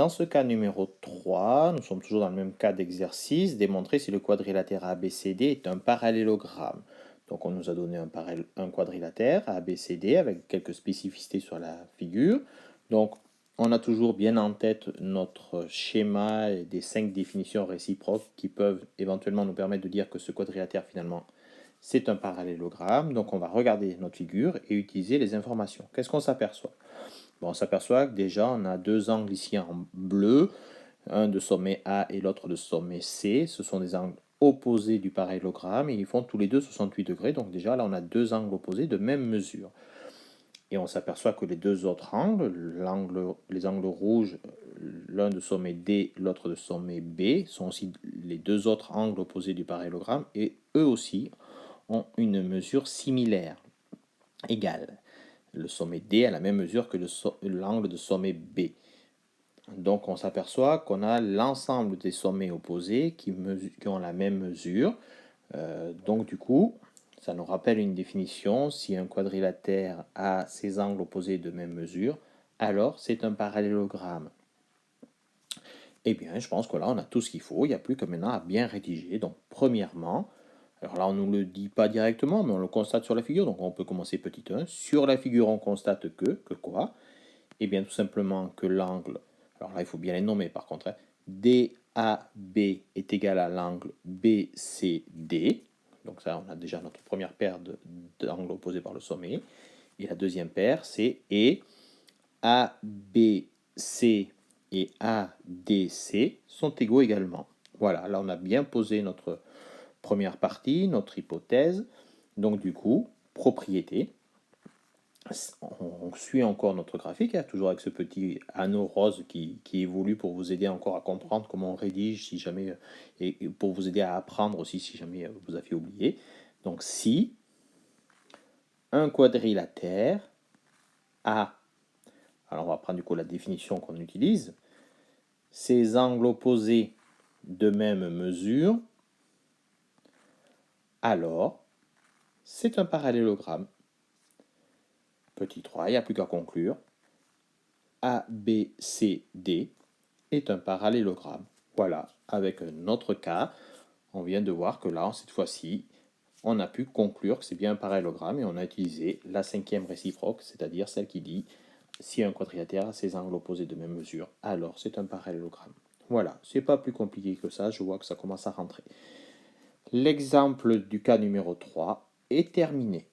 Dans ce cas numéro 3, nous sommes toujours dans le même cas d'exercice, démontrer si le quadrilatère ABCD est un parallélogramme. Donc on nous a donné un quadrilatère ABCD avec quelques spécificités sur la figure. Donc on a toujours bien en tête notre schéma et des 5 définitions réciproques qui peuvent éventuellement nous permettre de dire que ce quadrilatère finalement c'est un parallélogramme. Donc on va regarder notre figure et utiliser les informations. Qu'est-ce qu'on s'aperçoit? Bon, on s'aperçoit que déjà on a deux angles ici en bleu, un de sommet A et l'autre de sommet C. Ce sont des angles opposés du parallélogramme et ils font tous les deux 68 degrés. Donc déjà là on a deux angles opposés de même mesure. Et on s'aperçoit que les deux autres angles, les angles rouges, l'un de sommet D, l'autre de sommet B, sont aussi les deux autres angles opposés du parallélogramme et eux aussi ont une mesure similaire, égale. Le sommet D a la même mesure que l'angle de sommet B. Donc on s'aperçoit qu'on a l'ensemble des sommets opposés qui ont la même mesure. Donc du coup, ça nous rappelle une définition. Si un quadrilatère a ses angles opposés de même mesure, alors c'est un parallélogramme. Eh bien, je pense que là, on a tout ce qu'il faut. Il n'y a plus que maintenant à bien rédiger. Donc, premièrement, alors là, on ne nous le dit pas directement, mais on le constate sur la figure. Donc, on peut commencer petit 1. Sur la figure, on constate que quoi? Eh bien, tout simplement que l'angle, alors là, il faut bien les nommer par contre, hein, DAB est égal à l'angle BCD. Donc ça, on a déjà notre première paire d'angles opposés par le sommet. Et la deuxième paire, c'est ABC et ADC sont égaux également. Voilà, là on a bien posé notre première partie, notre hypothèse. Donc du coup, propriété. On suit encore notre graphique, hein, toujours avec ce petit anneau rose qui évolue pour vous aider encore à comprendre comment on rédige si jamais, et pour vous aider à apprendre aussi si jamais vous aviez oublié. Donc si un quadrilatère a, alors on va prendre du coup la définition qu'on utilise, ces angles opposés de même mesure, alors c'est un parallélogramme. Petit 3, il n'y a plus qu'à conclure. ABCD est un parallélogramme. Voilà, avec notre cas, on vient de voir que là, cette fois-ci, on a pu conclure que c'est bien un parallélogramme et on a utilisé la cinquième réciproque, c'est-à-dire celle qui dit si un quadrilatère a ses angles opposés de même mesure, alors c'est un parallélogramme. Voilà, c'est pas plus compliqué que ça, je vois que ça commence à rentrer. L'exemple du cas numéro 3 est terminé.